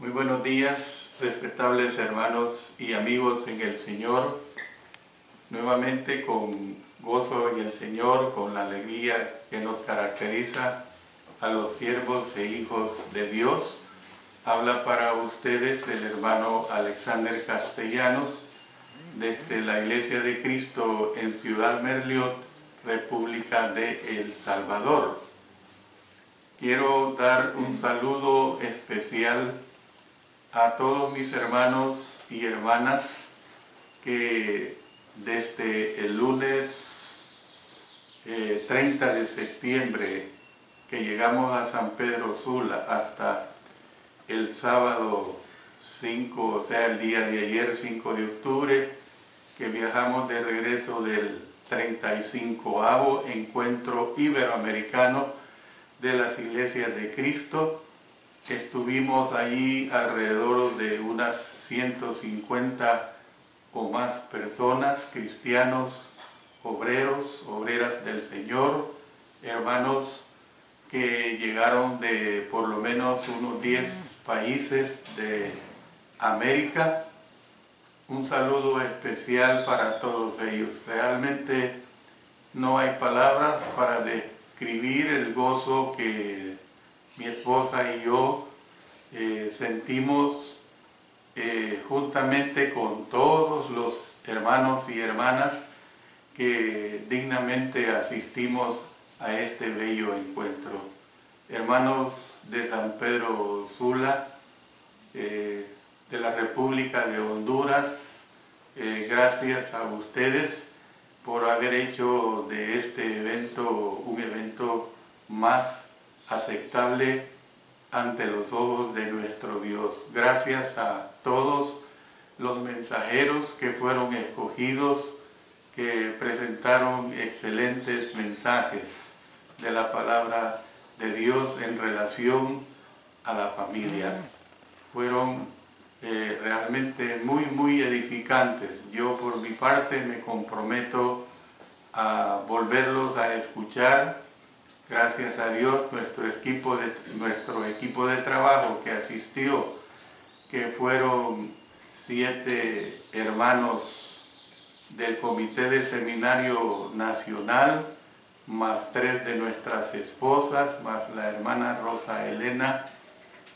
Muy buenos días, respetables hermanos y amigos en el Señor. Nuevamente con gozo en el Señor, con la alegría que nos caracteriza a los siervos e hijos de Dios. Habla para ustedes el hermano Alexander Castellanos desde la Iglesia de Cristo en Ciudad Merliot, República de El Salvador. Quiero dar un saludo especial a todos mis hermanos y hermanas que desde el lunes 30 de septiembre que llegamos a San Pedro Sula hasta el sábado 5, o sea el día de ayer 5 de octubre, que viajamos de regreso del 35º Encuentro Iberoamericano de las Iglesias de Cristo. Estuvimos allí alrededor de unas 150 o más personas, cristianos, obreros, obreras del Señor, hermanos que llegaron de por lo menos unos 10 países de América. Un saludo especial para todos ellos. Realmente no hay palabras para describir el gozo que mi esposa y yo sentimos juntamente con todos los hermanos y hermanas que dignamente asistimos a este bello encuentro. Hermanos de San Pedro Sula, de la República de Honduras, gracias a ustedes por haber hecho de este evento un evento más aceptable ante los ojos de nuestro Dios. Gracias a todos los mensajeros que fueron escogidos, que presentaron excelentes mensajes de la palabra de Dios en relación a la familia. Fueron realmente muy edificantes. Yo por mi parte me comprometo a volverlos a escuchar. Gracias a Dios, nuestro equipo de trabajo que asistió, que fueron 7 hermanos del Comité del Seminario Nacional, más 3 de nuestras esposas, más la hermana Rosa Elena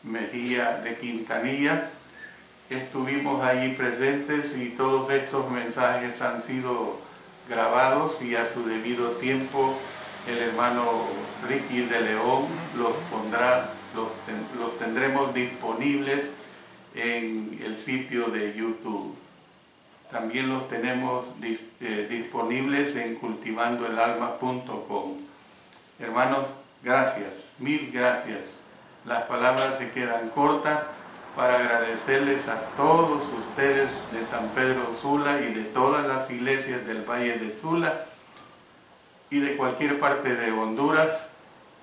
Mejía de Quintanilla. Estuvimos ahí presentes y todos estos mensajes han sido grabados y a su debido tiempo el hermano Ricky de León los tendremos disponibles en el sitio de YouTube. También los tenemos disponibles en cultivandoelalma.com. Hermanos, gracias, mil gracias. Las palabras se quedan cortas para agradecerles a todos ustedes de San Pedro Sula y de todas las iglesias del Valle de Sula y de cualquier parte de Honduras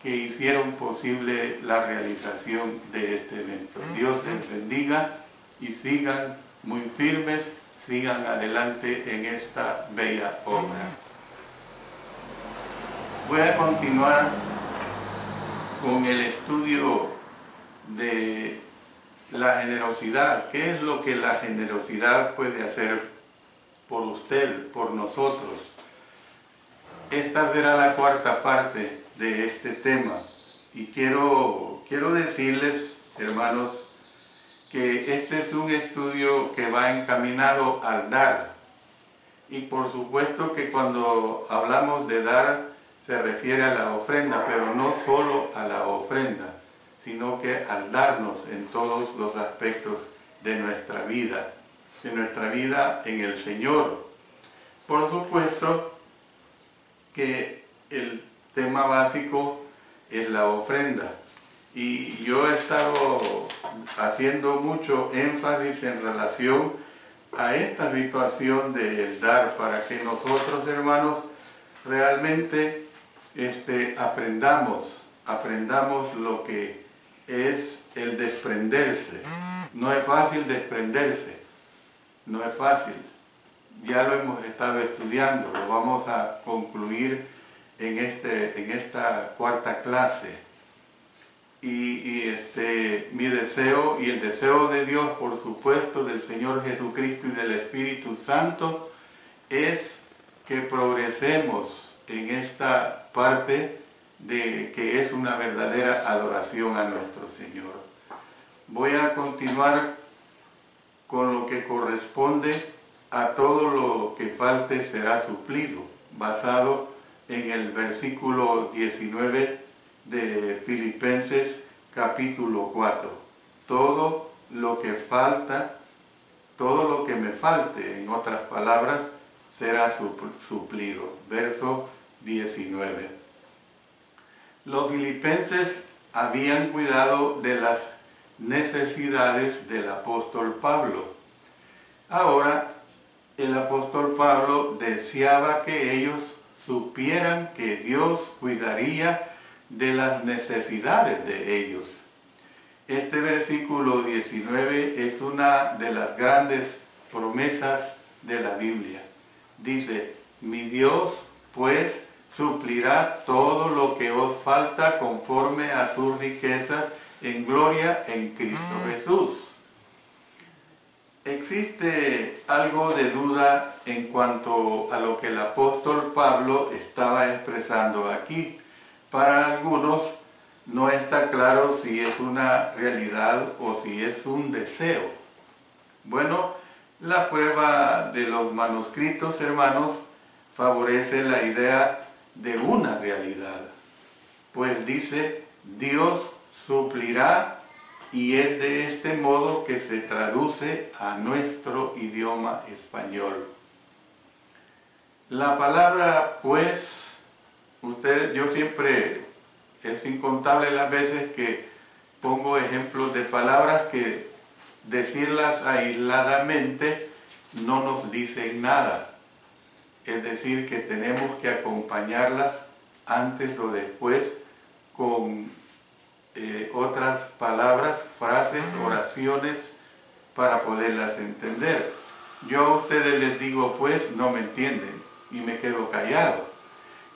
que hicieron posible la realización de este evento. Dios les bendiga y sigan muy firmes, sigan adelante en esta bella obra. Voy a continuar con el estudio de la generosidad. ¿Qué es lo que la generosidad puede hacer por usted, por nosotros? Esta será la cuarta parte de este tema y quiero decirles, hermanos, que este es un estudio que va encaminado al dar. Y por supuesto que cuando hablamos de dar se refiere a la ofrenda, pero no solo a la ofrenda, sino que al darnos en todos los aspectos de nuestra vida en el Señor. Por supuesto que el tema básico es la ofrenda. Y yo he estado haciendo mucho énfasis en relación a esta situación del dar, para que nosotros, hermanos, realmente aprendamos lo que es el desprenderse. No es fácil desprenderse, no es fácil. Ya lo hemos estado estudiando, lo vamos a concluir en esta cuarta clase. mi deseo y el deseo de Dios, por supuesto, del Señor Jesucristo y del Espíritu Santo, es que progresemos en esta parte de que es una verdadera adoración a nuestro Señor. Voy a continuar con lo que corresponde a todo lo que falte será suplido, basado en el versículo 19 de Filipenses capítulo 4. Todo lo que falta, todo lo que me falte, en otras palabras, será suplido. Verso 19. Los filipenses habían cuidado de las necesidades del apóstol Pablo. Ahora, el apóstol Pablo deseaba que ellos supieran que Dios cuidaría de las necesidades de ellos. Este versículo 19 es una de las grandes promesas de la Biblia. Dice, mi Dios pues suplirá todo lo que os falta conforme a sus riquezas en gloria en Cristo Jesús. Existe algo de duda en cuanto a lo que el apóstol Pablo estaba expresando aquí. Para algunos no está claro si es una realidad o si es un deseo. Bueno, la prueba de los manuscritos, hermanos, favorece la idea de una realidad. Pues dice, Dios suplirá, y es de este modo que se traduce a nuestro idioma español. La palabra pues, yo siempre, es incontable las veces que pongo ejemplos de palabras que decirlas aisladamente no nos dicen nada. Es decir, que tenemos que acompañarlas antes o después con otras palabras, frases, oraciones para poderlas entender. Yo a ustedes les digo pues, no me entienden y me quedo callado.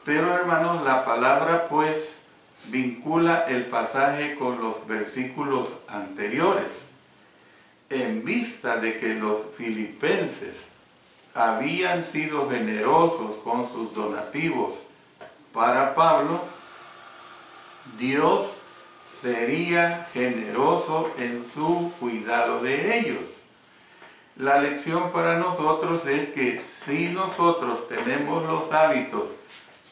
Pero hermanos, la palabra pues vincula el pasaje con los versículos anteriores. En vista de que los filipenses habían sido generosos con sus donativos para Pablo, Dios sería generoso en su cuidado de ellos. La lección para nosotros es que si nosotros tenemos los hábitos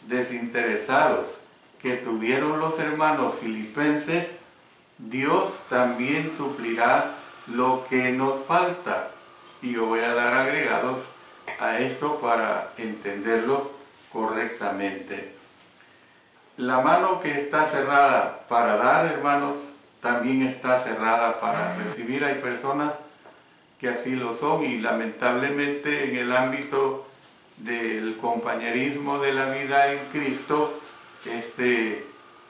desinteresados que tuvieron los hermanos filipenses, Dios también suplirá lo que nos falta. Y yo voy a dar agregados a esto para entenderlo correctamente. La mano que está cerrada para dar, hermanos, también está cerrada para recibir. Hay personas que así lo son y lamentablemente en el ámbito del compañerismo de la vida en Cristo,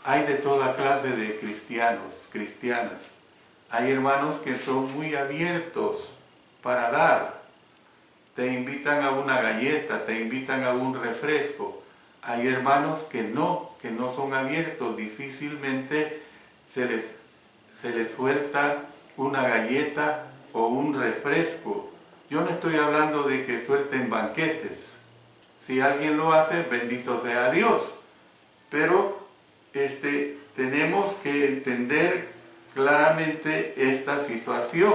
hay de toda clase de cristianos, cristianas. Hay hermanos que son muy abiertos para dar. Te invitan a una galleta, te invitan a un refresco. Hay hermanos que no son abiertos, difícilmente se les suelta una galleta o un refresco. Yo no estoy hablando de que suelten banquetes. Si alguien lo hace, bendito sea Dios. Pero tenemos que entender claramente esta situación,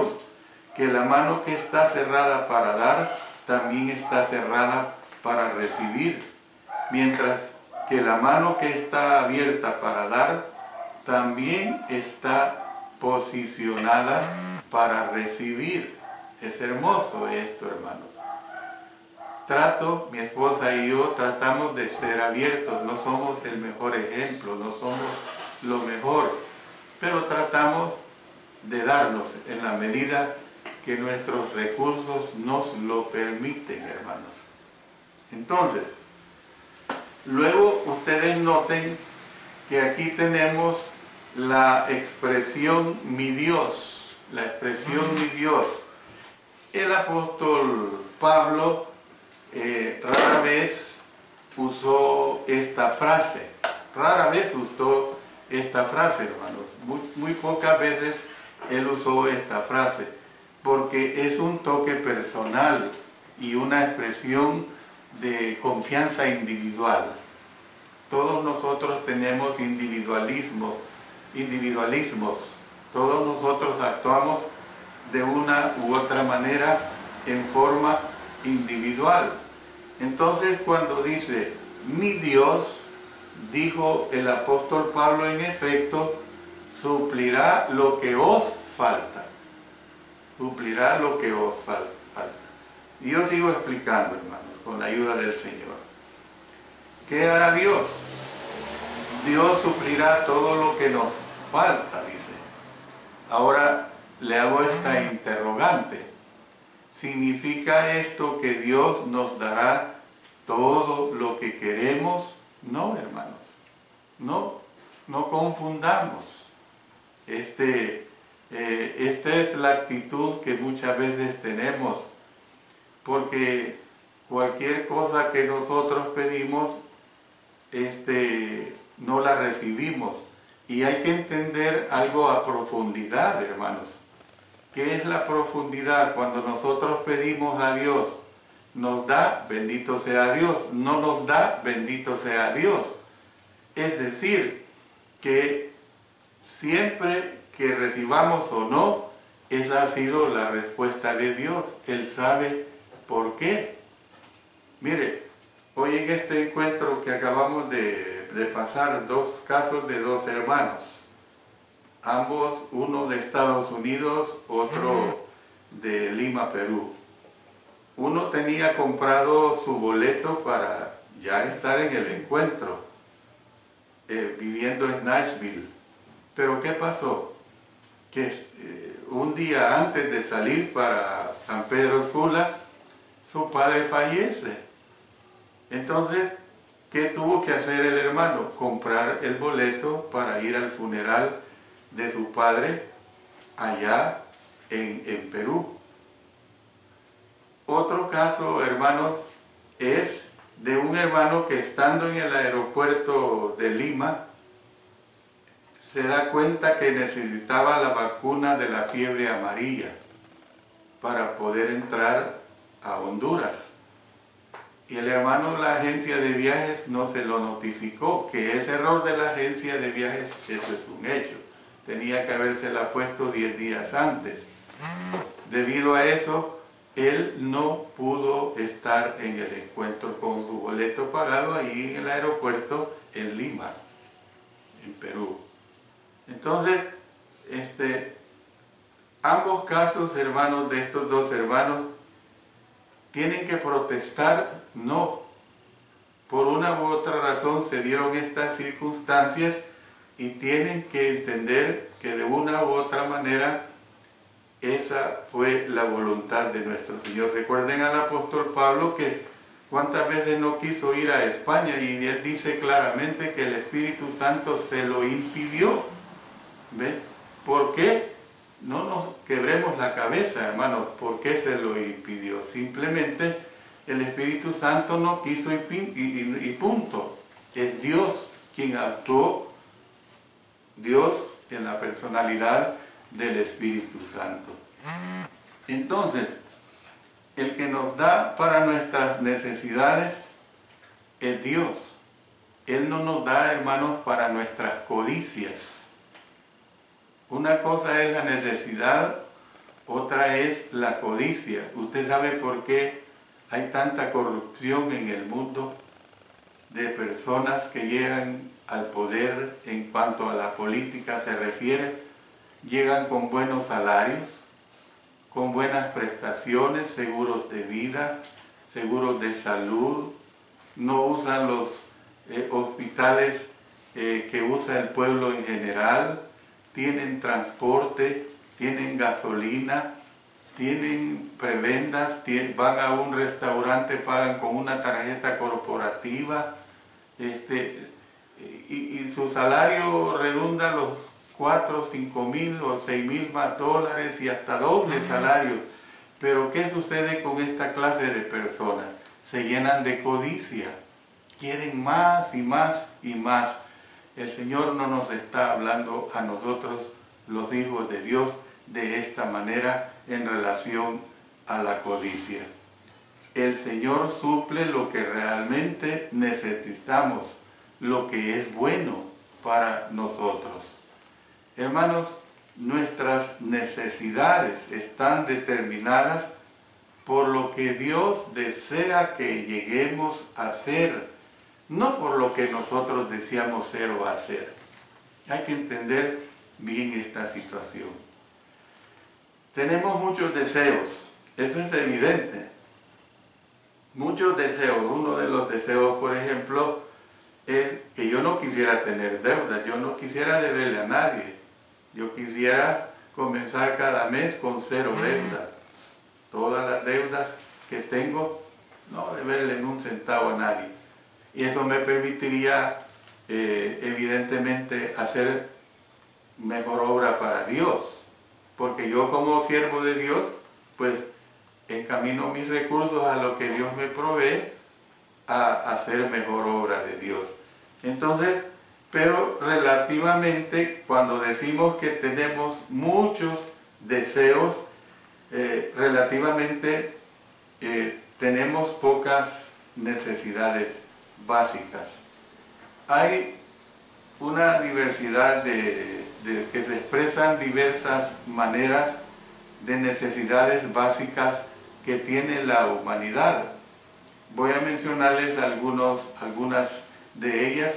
que la mano que está cerrada para dar, también está cerrada para recibir. Mientras que la mano que está abierta para dar, también está posicionada para recibir. Es hermoso esto, hermanos. Mi esposa y yo tratamos de ser abiertos. No somos el mejor ejemplo, no somos lo mejor, pero tratamos de darnos en la medida que nuestros recursos nos lo permiten, hermanos. Entonces, luego ustedes noten que aquí tenemos la expresión mi Dios, la expresión mi Dios. El apóstol Pablo rara vez usó esta frase, rara vez usó esta frase, hermanos. Muy pocas veces él usó esta frase, porque es un toque personal y una expresión de confianza individual. Todos nosotros tenemos individualismos, todos nosotros actuamos de una u otra manera en forma individual. Entonces cuando dice, mi Dios, dijo el apóstol Pablo, en efecto, suplirá lo que os falta. Suplirá lo que os falta. Y yo sigo explicando, hermanos, con la ayuda del Señor. ¿Qué hará Dios? Dios suplirá todo lo que nos falta, dice. Ahora le hago esta interrogante. ¿Significa esto que Dios nos dará todo lo que queremos? No, hermanos. No confundamos. Esta es la actitud que muchas veces tenemos, porque cualquier cosa que nosotros pedimos, no la recibimos. Y hay que entender algo a profundidad, hermanos. ¿Qué es la profundidad? Cuando nosotros pedimos a Dios, nos da, bendito sea Dios; no nos da, bendito sea Dios. Es decir, que siempre que recibamos o no, esa ha sido la respuesta de Dios. Él sabe por qué. Mire, hoy en este encuentro que acabamos de pasar, dos casos de dos hermanos, ambos, uno de Estados Unidos, otro de Lima, Perú. Uno tenía comprado su boleto para ya estar en el encuentro, viviendo en Nashville. Pero ¿qué pasó? Que un día antes de salir para San Pedro Sula, su padre fallece. Entonces, ¿qué tuvo que hacer el hermano? Comprar el boleto para ir al funeral de su padre allá en Perú. Otro caso, hermanos, es de un hermano que, estando en el aeropuerto de Lima, se da cuenta que necesitaba la vacuna de la fiebre amarilla para poder entrar a Honduras. Y el hermano, la agencia de viajes no se lo notificó, que ese error de la agencia de viajes, eso es un hecho. Tenía que habérsela puesto 10 días antes. Debido a eso, él no pudo estar en el encuentro con su boleto pagado ahí en el aeropuerto en Lima, en Perú. Entonces, ambos casos, hermanos, de estos dos hermanos, ¿tienen que protestar? No. Por una u otra razón se dieron estas circunstancias y tienen que entender que de una u otra manera esa fue la voluntad de nuestro Señor. Recuerden al apóstol Pablo que cuántas veces no quiso ir a España, y él dice claramente que el Espíritu Santo se lo impidió. ¿Ven? ¿Por qué? No nos quebremos la cabeza, hermanos, ¿por qué se lo impidió? Simplemente el Espíritu Santo no quiso y punto. Es Dios quien actuó, Dios en la personalidad del Espíritu Santo. Entonces, el que nos da para nuestras necesidades es Dios. Él no nos da, hermanos, para nuestras codicias. Una cosa es la necesidad, otra es la codicia. ¿Usted sabe por qué hay tanta corrupción en el mundo de personas que llegan al poder en cuanto a la política se refiere? Llegan con buenos salarios, con buenas prestaciones, seguros de vida, seguros de salud, no usan los hospitales que usa el pueblo en general, tienen transporte, tienen gasolina, tienen prebendas, van a un restaurante, pagan con una tarjeta corporativa, y su salario redunda los 4, 5 mil o 6 mil más dólares y hasta doble salario. Pero ¿qué sucede con esta clase de personas? Se llenan de codicia, quieren más y más y más. El Señor no nos está hablando a nosotros, los hijos de Dios, de esta manera en relación a la codicia. El Señor suple lo que realmente necesitamos, lo que es bueno para nosotros. Hermanos, nuestras necesidades están determinadas por lo que Dios desea que lleguemos a ser, no por lo que nosotros deseamos ser o hacer. Hay que entender bien esta situación. Tenemos muchos deseos, eso es evidente. Muchos deseos. Uno de los deseos, por ejemplo, es que yo no quisiera tener deudas, yo no quisiera deberle a nadie. Yo quisiera comenzar cada mes con 0 deudas. Todas las deudas que tengo, no deberle ni un centavo a nadie. Y eso me permitiría, evidentemente, hacer mejor obra para Dios. Porque yo como siervo de Dios, pues encamino mis recursos a lo que Dios me provee a hacer mejor obra de Dios. Entonces, pero relativamente, cuando decimos que tenemos muchos deseos, relativamente tenemos pocas necesidades básicas. Hay una diversidad que se expresan diversas maneras de necesidades básicas que tiene la humanidad. Voy a mencionarles algunas de ellas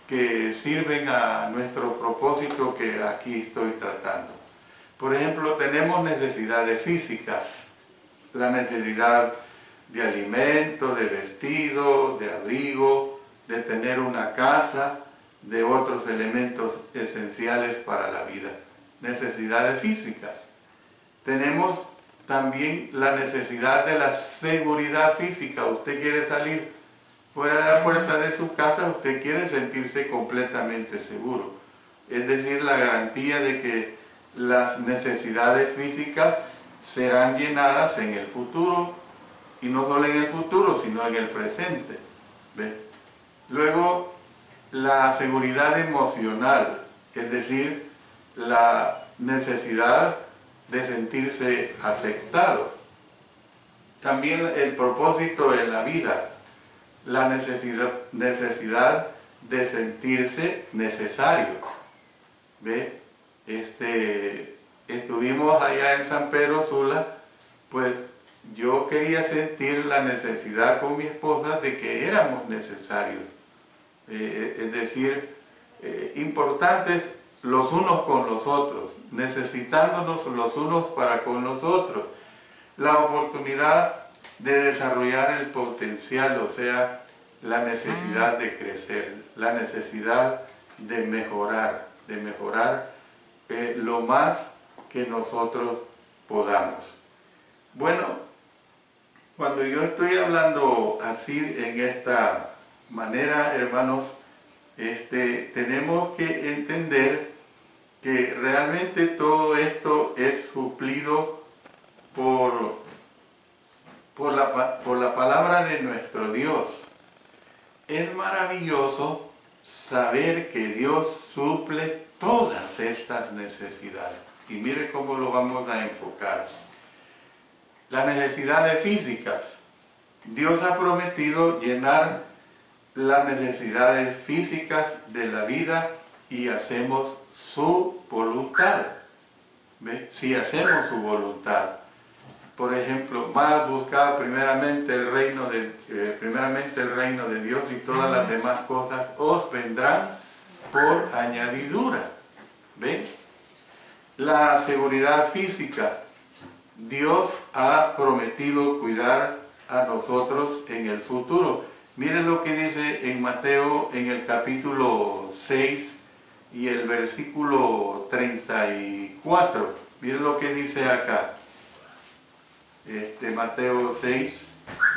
que sirven a nuestro propósito que aquí estoy tratando. Por ejemplo, tenemos necesidades físicas, la necesidad de alimento, de vestido, de abrigo, de tener una casa, de otros elementos esenciales para la vida. Necesidades físicas. Tenemos también la necesidad de la seguridad física. Usted quiere salir fuera de la puerta de su casa, usted quiere sentirse completamente seguro. Es decir, la garantía de que las necesidades físicas serán llenadas en el futuro, y no solo en el futuro, sino en el presente. ¿Ve? Luego, la seguridad emocional, es decir, la necesidad de sentirse aceptado. También el propósito en la vida, la necesidad de sentirse necesario. ¿Ve? Estuvimos allá en San Pedro Sula, pues yo quería sentir la necesidad con mi esposa de que éramos necesarios. Es decir, importantes los unos con los otros, necesitándonos los unos para con los otros. La oportunidad de desarrollar el potencial, o sea, la necesidad de crecer, la necesidad de mejorar lo más que nosotros podamos. Bueno, cuando yo estoy hablando así en esta manera, hermanos, tenemos que entender que realmente todo esto es suplido por la palabra de nuestro Dios. Es maravilloso saber que Dios suple todas estas necesidades. Y mire cómo lo vamos a enfocar. Las necesidades físicas. Dios ha prometido llenar las necesidades físicas de la vida y hacemos su voluntad. ¿Ve? Si hacemos su voluntad. Por ejemplo, más buscad primeramente el reino de Dios, y todas las demás cosas os vendrán por añadidura. ¿Ven? La seguridad física. Dios ha prometido cuidar a nosotros en el futuro. Miren lo que dice en Mateo, en el capítulo 6 y el versículo 34. Miren lo que dice acá. Mateo 6,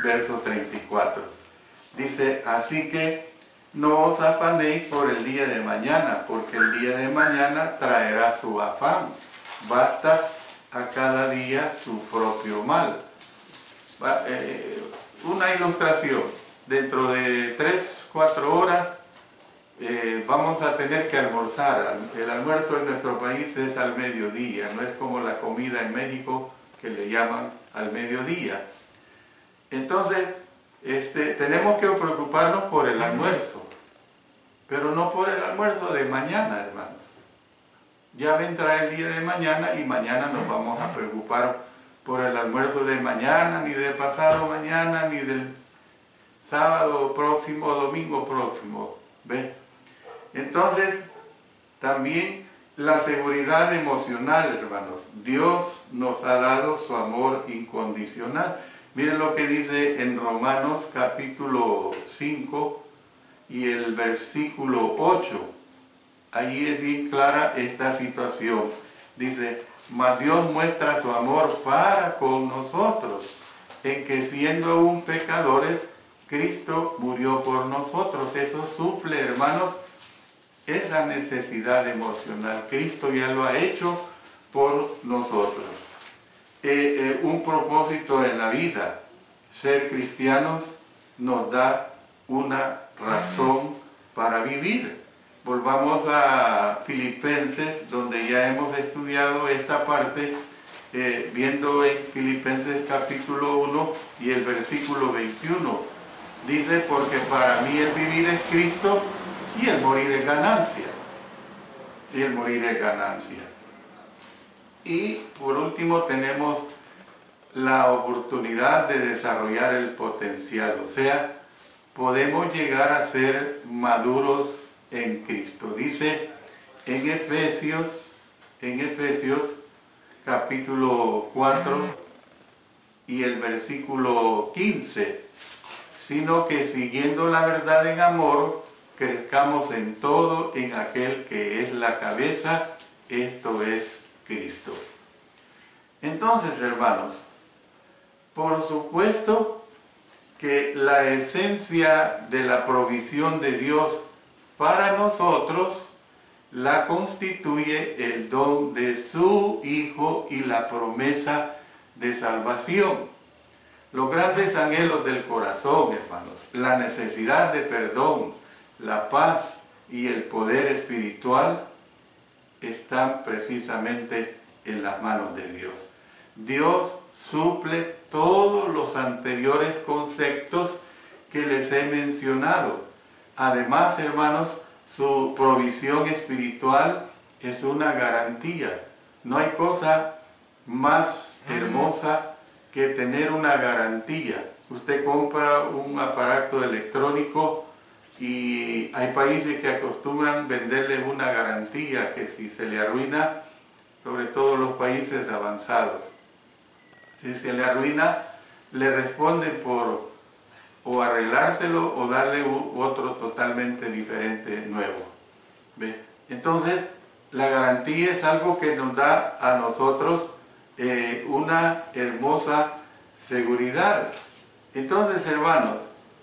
verso 34. Dice, así que no os afanéis por el día de mañana, porque el día de mañana traerá su afán. Basta a cada día su propio mal. Una ilustración. Dentro de 3-4 horas vamos a tener que almorzar. El almuerzo en nuestro país es al mediodía, no es como la comida en México que le llaman al mediodía. Entonces, tenemos que preocuparnos por el almuerzo, pero no por el almuerzo de mañana, hermanos. Ya vendrá el día de mañana y mañana nos vamos a preocupar por el almuerzo de mañana, ni de pasado mañana, ni del sábado próximo o domingo próximo. ¿Ve? Entonces, también la seguridad emocional, hermanos. Dios nos ha dado su amor incondicional. Miren lo que dice en Romanos capítulo 5 y el versículo 8. Ahí es bien clara esta situación. Dice, mas Dios muestra su amor para con nosotros, en que siendo aún pecadores, Cristo murió por nosotros. Eso suple, hermanos, esa necesidad emocional. Cristo ya lo ha hecho por nosotros. Un propósito en la vida. Ser cristianos nos da una razón para vivir. Volvamos a Filipenses, donde ya hemos estudiado esta parte, viendo en Filipenses capítulo 1 y el versículo 21. Dice, porque para mí el vivir es Cristo y el morir es ganancia. Y el morir es ganancia. Y por último tenemos la oportunidad de desarrollar el potencial, o sea, podemos llegar a ser maduros en Cristo. Dice en Efesios capítulo 4 y el versículo 15, sino que siguiendo la verdad en amor, crezcamos en todo en aquel que es la cabeza, esto es Cristo. Entonces, hermanos, por supuesto que la esencia de la provisión de Dios para nosotros la constituye el don de su Hijo y la promesa de salvación. Los grandes anhelos del corazón, hermanos, la necesidad de perdón, la paz y el poder espiritual están precisamente en las manos de Dios. Dios suple todos los anteriores conceptos que les he mencionado. Además, hermanos, su provisión espiritual es una garantía. No hay cosa más hermosa que tener una garantía. Usted compra un aparato electrónico y hay países que acostumbran venderle una garantía que si se le arruina, sobre todo los países avanzados, si se le arruina, le responden por o arreglárselo o darle otro totalmente diferente, nuevo. ¿Ve? Entonces, la garantía es algo que nos da a nosotros una hermosa seguridad. Entonces, hermanos,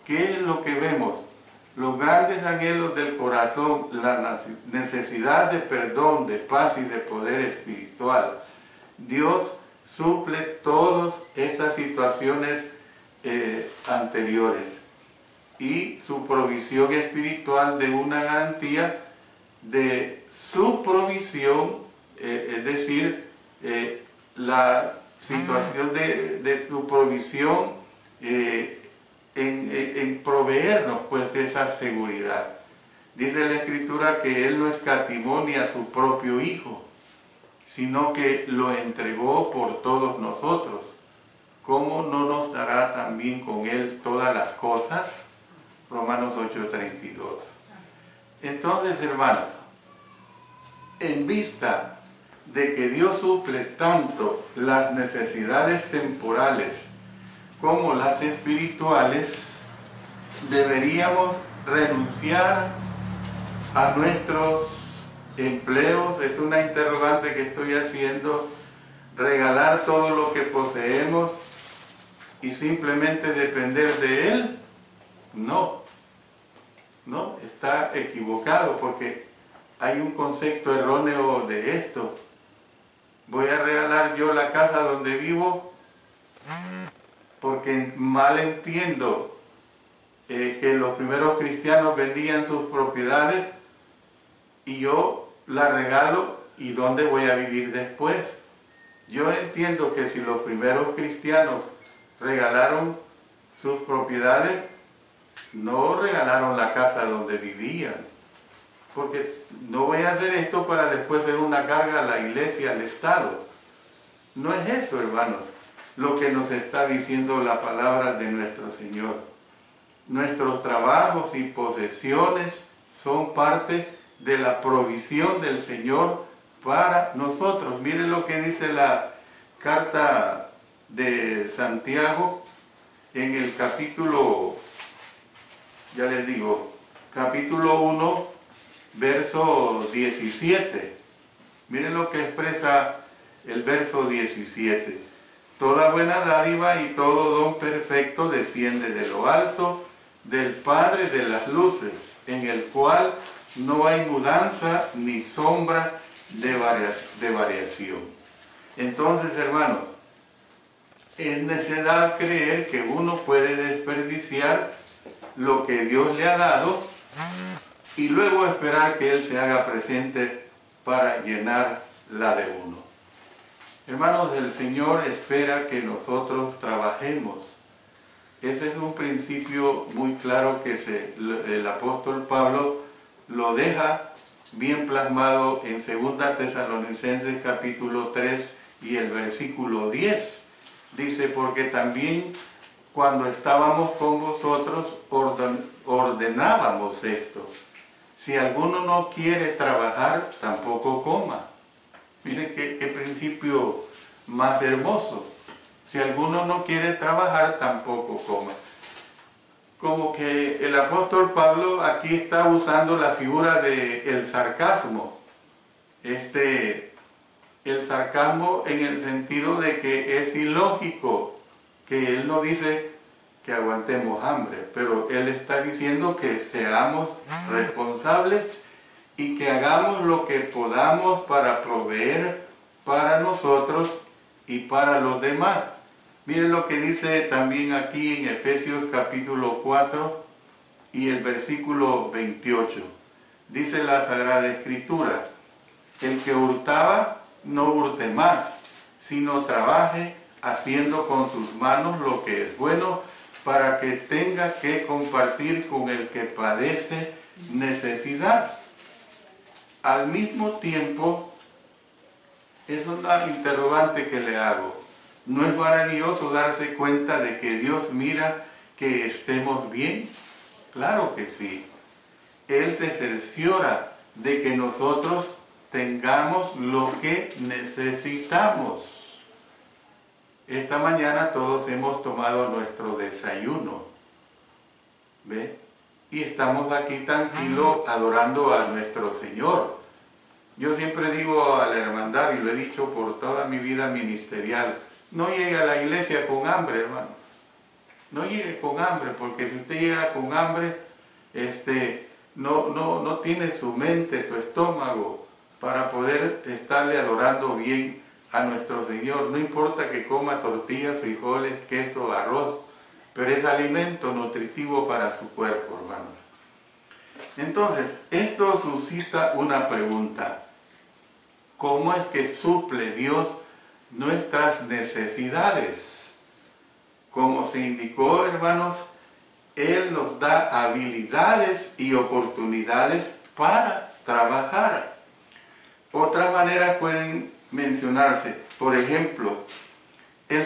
¿qué es lo que vemos? Los grandes anhelos del corazón, la necesidad de perdón, de paz y de poder espiritual. Dios suple todas estas situaciones anteriores y su provisión espiritual de una garantía de su provisión, es decir, la situación de su provisión en proveernos pues esa seguridad. Dice la Escritura que Él no escatimó ni a su propio Hijo, sino que lo entregó por todos nosotros. ¿Cómo no nos dará también con Él todas las cosas? Romanos 8:32. Entonces, hermanos, en vista de que Dios suple tanto las necesidades temporales como las espirituales, deberíamos renunciar a nuestros empleos. Es una interrogante que estoy haciendo. Regalar todo lo que poseemos y simplemente depender de Él. No, está equivocado, porque hay un concepto erróneo de esto. Voy a regalar yo la casa donde vivo porque mal entiendo que los primeros cristianos vendían sus propiedades y yo las regalo, ¿y dónde voy a vivir después? Yo entiendo que si los primeros cristianos regalaron sus propiedades, no regalaron la casa donde vivían, porque no voy a hacer esto para después ser una carga a la iglesia, al Estado. No es eso, hermanos, lo que nos está diciendo la palabra de nuestro Señor. Nuestros trabajos y posesiones son parte de la provisión del Señor para nosotros. Miren lo que dice la carta de Santiago en el capítulo, ya les digo, capítulo 1, verso 17. Miren lo que expresa el verso 17. Toda buena dádiva y todo don perfecto desciende de lo alto, del Padre de las luces, en el cual no hay mudanza ni sombra de variación. Entonces, hermanos, es necedad creer que uno puede desperdiciar lo que Dios le ha dado y luego esperar que Él se haga presente para llenar la de uno. Hermanos, el Señor espera que nosotros trabajemos. Ese es un principio muy claro que el apóstol Pablo lo deja bien plasmado en 2 Tesalonicenses capítulo 3 y el versículo 10. Dice, porque también cuando estábamos con vosotros ordenábamos esto. Si alguno no quiere trabajar, tampoco coma. Miren qué principio más hermoso. Si alguno no quiere trabajar, tampoco coma. Como que el apóstol Pablo aquí está usando la figura del sarcasmo. El sarcasmo en el sentido de que es ilógico, que él no dice que aguantemos hambre, pero él está diciendo que seamos responsables y que hagamos lo que podamos para proveer para nosotros y para los demás. Miren lo que dice también aquí en Efesios capítulo 4 y el versículo 28. Dice la Sagrada Escritura, el que hurtaba, no hurte más, sino trabaje haciendo con sus manos lo que es bueno, para que tenga que compartir con el que padece necesidad. Al mismo tiempo, es una interrogante que le hago. ¿No es maravilloso darse cuenta de que Dios mira que estemos bien? Claro que sí. Él se cerciora de que nosotros tengamos lo que necesitamos. Esta mañana todos hemos tomado nuestro desayuno, ¿ve? Y estamos aquí tranquilos adorando a nuestro Señor. Yo siempre digo a la hermandad, y lo he dicho por toda mi vida ministerial, no llegue a la iglesia con hambre, hermano. No llegue con hambre, porque si usted llega con hambre, no tiene su mente, su estómago, para poder estarle adorando bien a nuestro Señor. No importa que coma tortillas, frijoles, queso, arroz, pero es alimento nutritivo para su cuerpo, hermanos. Entonces, esto suscita una pregunta. ¿Cómo es que suple Dios nuestras necesidades? Como se indicó, hermanos, Él nos da habilidades y oportunidades para trabajar. Otras maneras pueden mencionarse. Por ejemplo, Él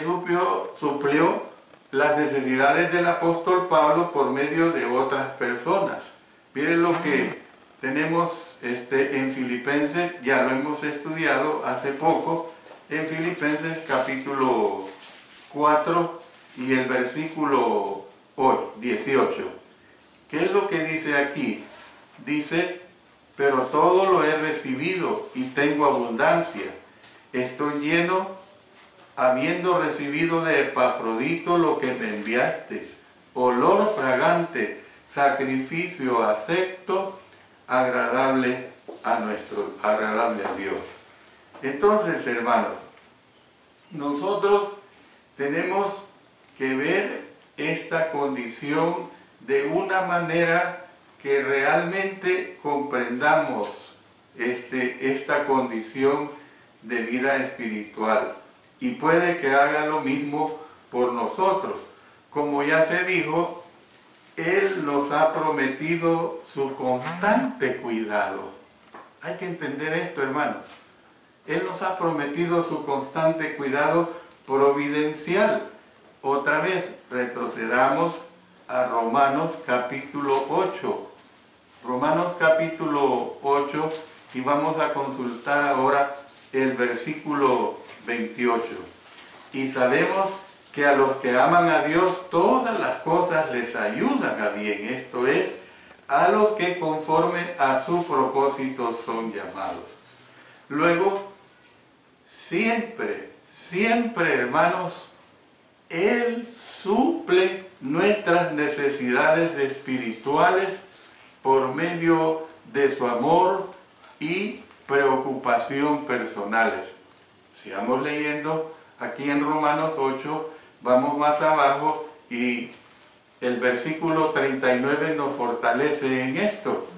suplió las necesidades del apóstol Pablo por medio de otras personas. Miren lo que tenemos en Filipenses, ya lo hemos estudiado hace poco, en Filipenses capítulo 4 y el versículo 18. ¿Qué es lo que dice aquí? Dice, pero todo lo he recibido y tengo abundancia. Estoy lleno, habiendo recibido de Epafrodito lo que me enviaste, olor fragante, sacrificio acepto, agradable a Dios. Entonces, hermanos, nosotros tenemos que ver esta condición de una manera que realmente comprendamos esta condición de vida espiritual, y puede que haga lo mismo por nosotros. Como ya se dijo, Él nos ha prometido su constante cuidado. Hay que entender esto, hermanos. Él nos ha prometido su constante cuidado providencial. Otra vez, retrocedamos a Romanos capítulo 8. Romanos capítulo 8, y vamos a consultar ahora el versículo 28. Y sabemos que a los que aman a Dios todas las cosas les ayudan a bien. Esto es, a los que conforme a su propósito son llamados. Luego, siempre, hermanos, Él suple nuestras necesidades espirituales por medio de su amor y preocupación personales. Sigamos leyendo aquí en Romanos 8, vamos más abajo, y el versículo 39 nos fortalece en esto.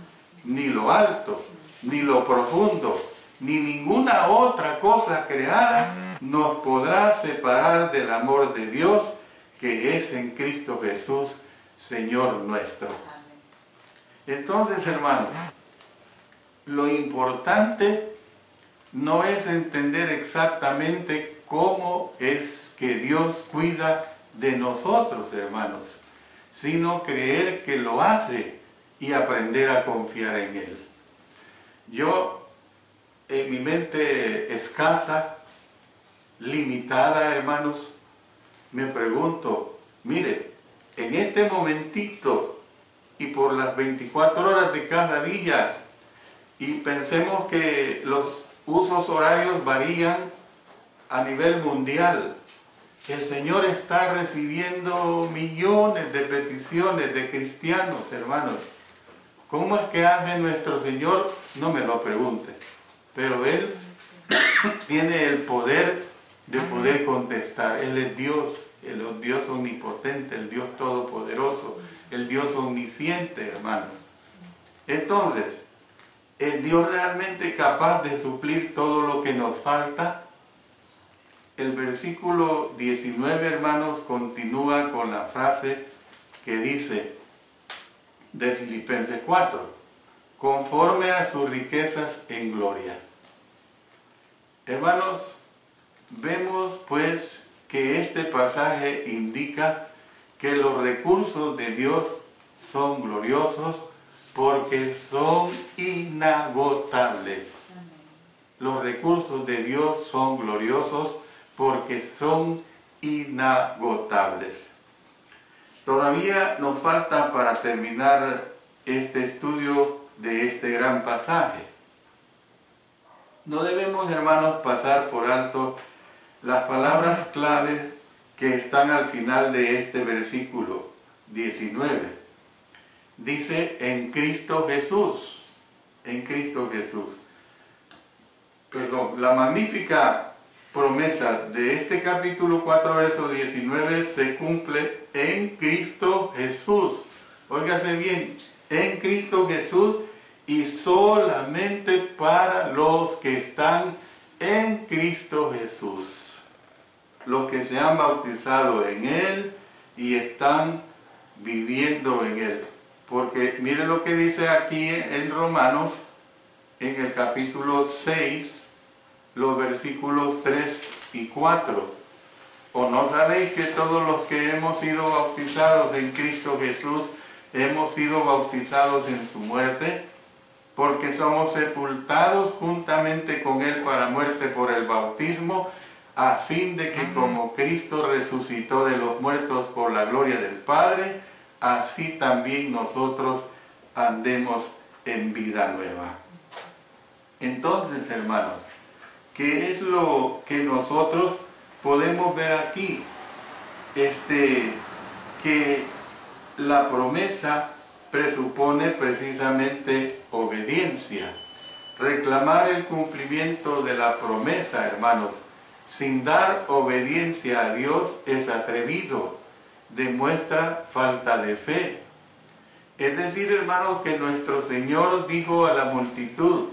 Ni lo alto, ni lo profundo, ni ninguna otra cosa creada nos podrá separar del amor de Dios que es en Cristo Jesús, Señor nuestro. Entonces, hermanos, lo importante no es entender exactamente cómo es que Dios cuida de nosotros, hermanos, sino creer que lo hace y aprender a confiar en Él. Yo, en mi mente escasa, limitada, hermanos, me pregunto, mire, en este momentito y por las 24 horas de cada día, y pensemos que los usos horarios varían a nivel mundial, el Señor está recibiendo millones de peticiones de cristianos, hermanos. ¿Cómo es que hace nuestro Señor? No me lo pregunte, pero Él tiene el poder de poder contestar. Él es Dios, el Dios omnipotente, el Dios todopoderoso, el Dios omnisciente, hermanos. Entonces, ¿es Dios realmente capaz de suplir todo lo que nos falta? El versículo 19, hermanos, continúa con la frase que dice de Filipenses 4, conforme a sus riquezas en gloria. Hermanos, vemos pues que este pasaje indica que los recursos de Dios son gloriosos porque son inagotables. Los recursos de Dios son gloriosos porque son inagotables. Todavía nos falta para terminar este estudio de este gran pasaje. No debemos, hermanos, pasar por alto las palabras claves que están al final de este versículo 19. Dice, en Cristo Jesús. En Cristo Jesús. Perdón, la magnífica promesa de este capítulo 4, verso 19 se cumple en Cristo Jesús. Óigase bien, en Cristo Jesús, y solamente para los que están en Cristo Jesús. Los que se han bautizado en Él y están viviendo en Él. Porque mire lo que dice aquí en Romanos, en el capítulo 6, los versículos 3 y 4. ¿O no sabéis que todos los que hemos sido bautizados en Cristo Jesús, hemos sido bautizados en su muerte? Porque somos sepultados juntamente con Él para muerte por el bautismo, a fin de que como Cristo resucitó de los muertos por la gloria del Padre, así también nosotros andemos en vida nueva. Entonces, hermanos, ¿qué es lo que nosotros podemos ver aquí? Que la promesa presupone precisamente obediencia. Reclamar el cumplimiento de la promesa, hermanos, sin dar obediencia a Dios es atrevido, demuestra falta de fe Es decir, hermanos, que nuestro Señor dijo a la multitud,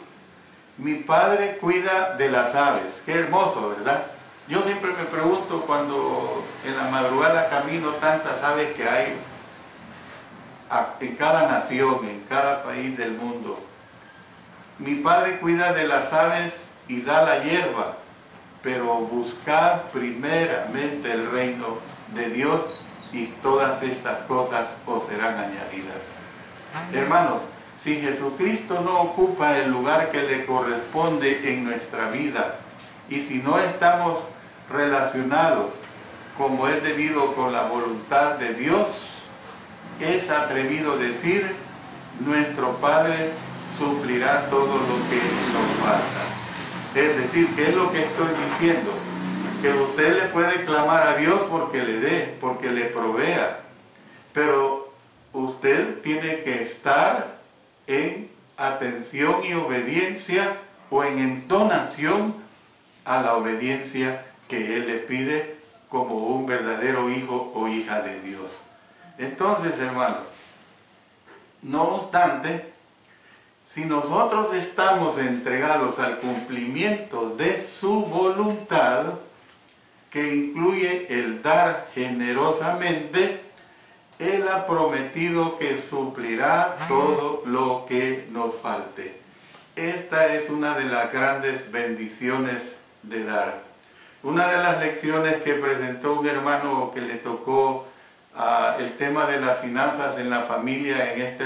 mi Padre cuida de las aves. Qué hermoso, ¿verdad? Yo siempre me pregunto cuando en la madrugada camino tantas aves que hay en cada nación, en cada país del mundo. Mi Padre cuida de las aves y da la hierba, pero buscad primeramente el reino de Dios y todas estas cosas os serán añadidas. Hermanos, si Jesucristo no ocupa el lugar que le corresponde en nuestra vida y si no estamos relacionados como es debido con la voluntad de Dios, es atrevido decir, nuestro Padre suplirá todo lo que nos falta. Es decir, ¿qué es lo que estoy diciendo? Que usted le puede clamar a Dios porque le dé, porque le provea, pero usted tiene que estar en atención y obediencia o en entonación a la obediencia que Él le pide como un verdadero hijo o hija de Dios. Entonces, hermanos, no obstante, si nosotros estamos entregados al cumplimiento de su voluntad, que incluye el dar generosamente, Él ha prometido que suplirá todo lo que nos falte. Esta es una de las grandes bendiciones de dar. Una de las lecciones que presentó un hermano que le tocó el tema de las finanzas en la familia en este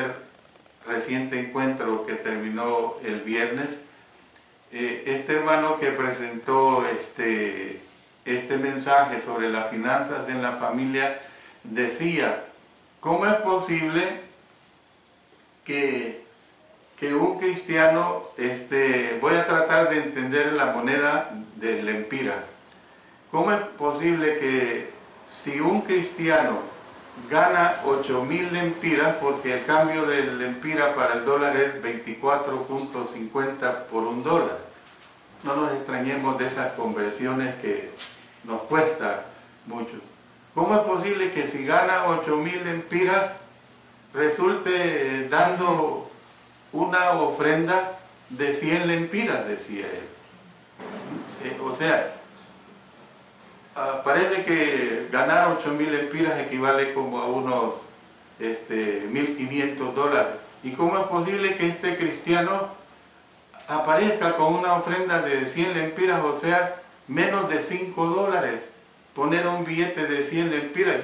reciente encuentro que terminó el viernes, este hermano que presentó este mensaje sobre las finanzas en la familia decía, ¿cómo es posible que un cristiano, voy a tratar de entender la moneda del lempira, ¿cómo es posible que si un cristiano gana 8.000 lempiras, porque el cambio del lempira para el dólar es 24.50 por un dólar? No nos extrañemos de esas conversiones que nos cuesta mucho. ¿Cómo es posible que si gana 8.000 lempiras resulte dando una ofrenda de 100 lempiras, decía él? O sea, parece que ganar 8.000 lempiras equivale como a unos 1.500 dólares. ¿Y cómo es posible que este cristiano aparezca con una ofrenda de 100 lempiras, o sea, menos de 5 dólares? Poner un billete de 100 lempiras.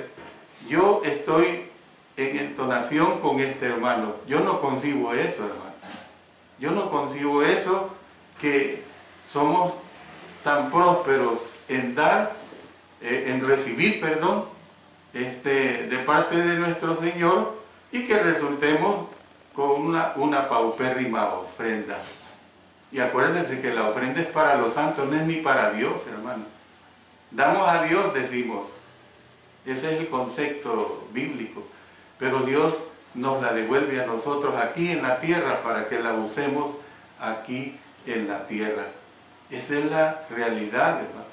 Yo estoy en entonación con este hermano. Yo no concibo eso, hermano. Yo no concibo eso, que somos tan prósperos en dar, en recibir, perdón, de parte de nuestro Señor, y que resultemos con una paupérrima ofrenda. Y acuérdense que la ofrenda es para los santos, no es ni para Dios, hermano. Damos a Dios, decimos. Ese es el concepto bíblico. Pero Dios nos la devuelve a nosotros aquí en la tierra para que la usemos aquí en la tierra. Esa es la realidad, hermano.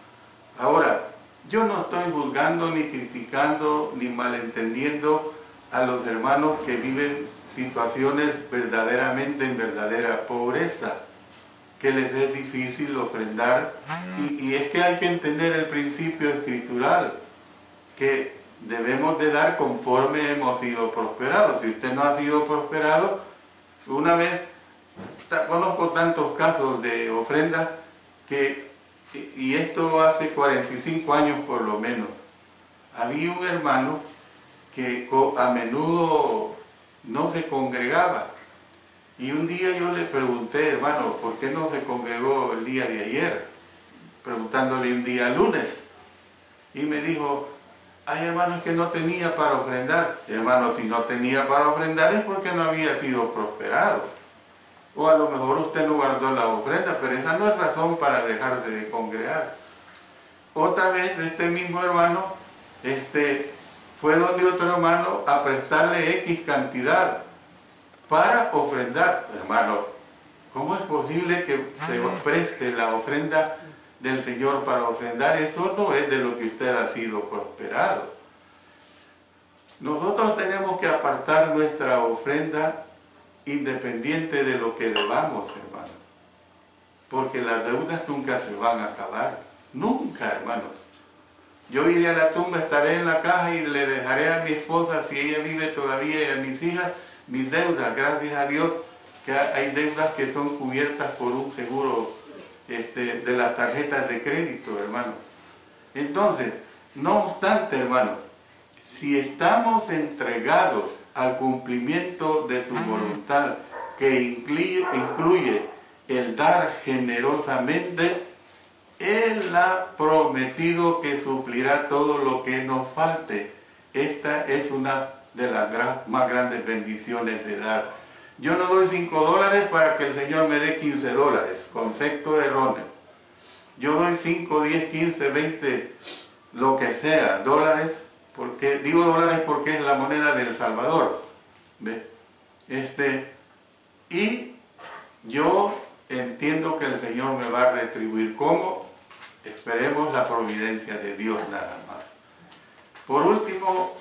Ahora, yo no estoy juzgando, ni criticando, ni malentendiendo a los hermanos que viven situaciones verdaderamente en verdadera pobreza, que les es difícil ofrendar, y es que hay que entender el principio escritural, que debemos de dar conforme hemos sido prosperados. Si usted no ha sido prosperado, una vez, conozco tantos casos de ofrendas y esto hace 45 años por lo menos, había un hermano que a menudo no se congregaba. Y un día yo le pregunté, hermano, ¿por qué no se congregó el día de ayer? Preguntándole un día lunes. Y me dijo, ay, hermano, es que no tenía para ofrendar. Hermano, si no tenía para ofrendar es porque no había sido prosperado. O a lo mejor usted no guardó la ofrenda, pero esa no es razón para dejarse de congregar. Otra vez este mismo hermano fue donde otro hermano a prestarle X cantidad para ofrendar. Hermano, ¿cómo es posible que se preste la ofrenda del Señor para ofrendar? Eso no es de lo que usted ha sido prosperado. Nosotros tenemos que apartar nuestra ofrenda independiente de lo que debamos, hermanos. Porque las deudas nunca se van a acabar. Nunca, hermanos. Yo iré a la tumba, estaré en la caja y le dejaré a mi esposa, si ella vive todavía, y a mis hijas, mis deudas. Gracias a Dios que hay deudas que son cubiertas por un seguro de las tarjetas de crédito, hermanos. Entonces, no obstante, hermanos, si estamos entregados al cumplimiento de su voluntad, que incluye el dar generosamente, Él ha prometido que suplirá todo lo que nos falte. Esta es una de las más grandes bendiciones de dar. Yo no doy $5 para que el Señor me dé $15, concepto erróneo. Yo doy 5, 10, 15, 20, lo que sea, dólares, porque digo dólares porque es la moneda de El Salvador. ¿Ve? Y yo entiendo que el Señor me va a retribuir. ¿Cómo? Esperemos la providencia de Dios nada más. Por último,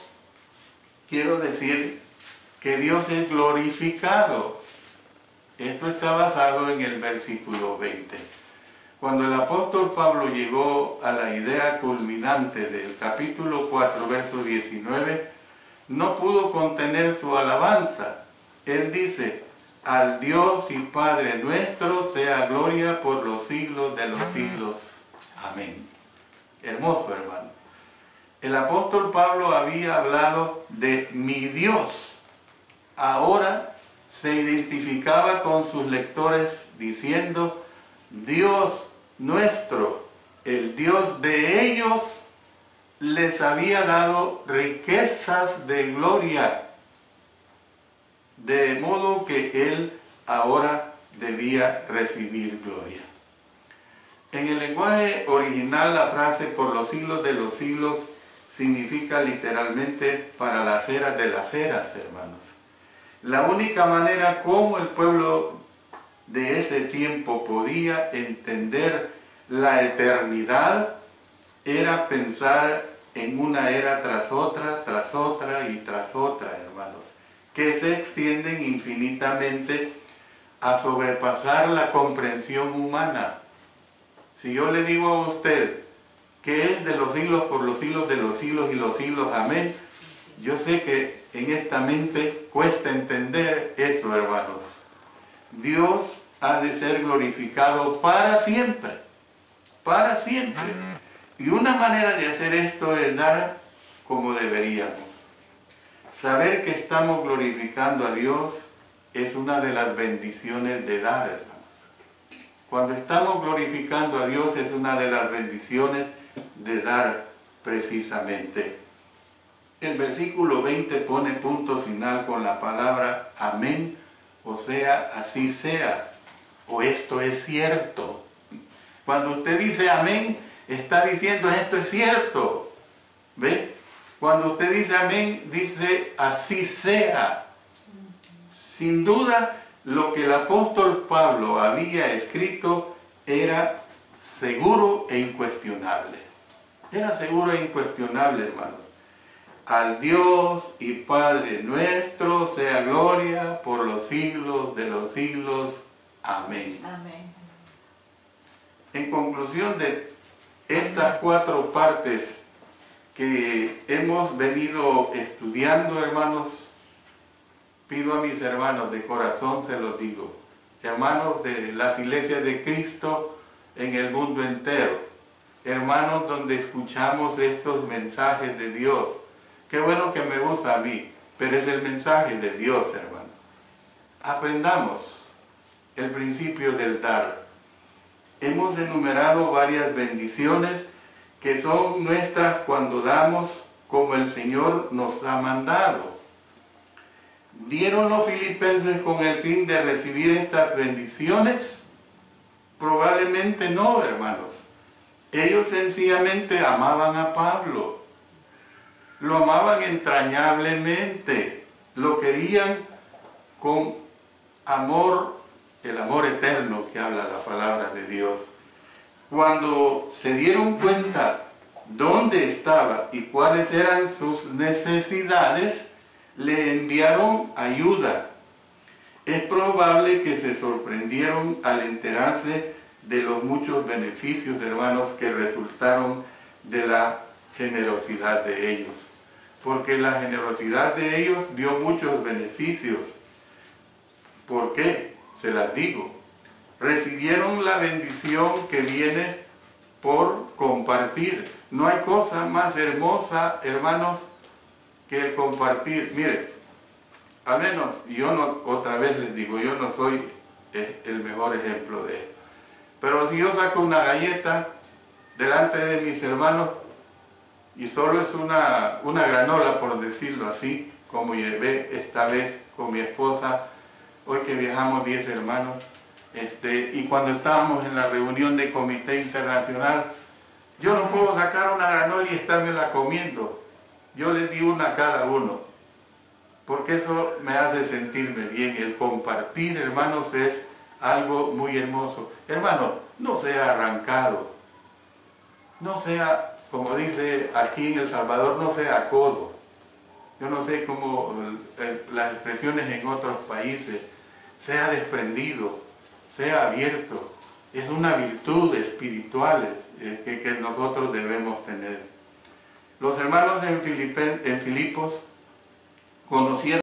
quiero decir que Dios es glorificado. Esto está basado en el versículo 20. Cuando el apóstol Pablo llegó a la idea culminante del capítulo 4, verso 19, no pudo contener su alabanza. Él dice: al Dios y Padre nuestro sea gloria por los siglos de los siglos. Amén. Hermoso, hermano. El apóstol Pablo había hablado de mi Dios. Ahora se identificaba con sus lectores diciendo: Dios nuestro, el Dios de ellos, les había dado riquezas de gloria, de modo que Él ahora debía recibir gloria. En el lenguaje original, la frase "por los siglos de los siglos" significa literalmente "para las eras de las eras", hermanos. La única manera como el pueblo de ese tiempo podía entender la eternidad era pensar en una era tras otra y tras otra, hermanos, que se extienden infinitamente a sobrepasar la comprensión humana. Si yo le digo a usted que es de los siglos por los siglos de los siglos y los siglos, amén, yo sé que en esta mente cuesta entender eso, hermanos. Dios ha de ser glorificado para siempre, para siempre. Y una manera de hacer esto es dar como deberíamos. Saber que estamos glorificando a Dios es una de las bendiciones de dar, hermanos. Cuando estamos glorificando a Dios es una de las bendiciones de dar precisamente. El versículo 20 pone punto final con la palabra amén, o sea, así sea, o esto es cierto. Cuando usted dice amén, está diciendo esto es cierto. ¿Ve? Cuando usted dice amén, dice así sea. Sin duda, lo que el apóstol Pablo había escrito era seguro e incuestionable. Era seguro e incuestionable, hermanos. Al Dios y Padre nuestro sea gloria por los siglos de los siglos. Amén. Amén. En conclusión de estas 4 partes que hemos venido estudiando, hermanos, pido a mis hermanos, de corazón se los digo, hermanos de las iglesias de Cristo en el mundo entero, hermanos donde escuchamos estos mensajes de Dios. Qué bueno que me usa a mí, pero es el mensaje de Dios, hermano. Aprendamos el principio del dar. Hemos enumerado varias bendiciones que son nuestras cuando damos como el Señor nos ha mandado. ¿Dieron los filipenses con el fin de recibir estas bendiciones? Probablemente no, hermanos. Ellos sencillamente amaban a Pablo. Lo amaban entrañablemente. Lo querían con amor, el amor eterno que habla la palabra de Dios. Cuando se dieron cuenta dónde estaba y cuáles eran sus necesidades, le enviaron ayuda. Es probable que se sorprendieron al enterarse de los muchos beneficios, hermanos, que resultaron de la generosidad de ellos. Porque la generosidad de ellos dio muchos beneficios. ¿Por qué? Se las digo. Recibieron la bendición que viene por compartir. No hay cosa más hermosa, hermanos, que el compartir. Mire, al menos yo no, otra vez les digo, yo no soy el mejor ejemplo de esto. Pero si yo saco una galleta delante de mis hermanos y solo es una granola, por decirlo así, como llevé esta vez con mi esposa, hoy que viajamos 10 hermanos, y cuando estábamos en la reunión de comité internacional, yo no puedo sacar una granola y estármela comiendo. Yo les di una a cada uno, porque eso me hace sentirme bien. El compartir, hermanos, es algo muy hermoso. Hermano, no sea arrancado, no sea, como dice aquí en El Salvador, no sea codo. Yo no sé cómo las expresiones en otros países, sea desprendido, sea abierto. Es una virtud espiritual que nosotros debemos tener. Los hermanos en Filipos conocieron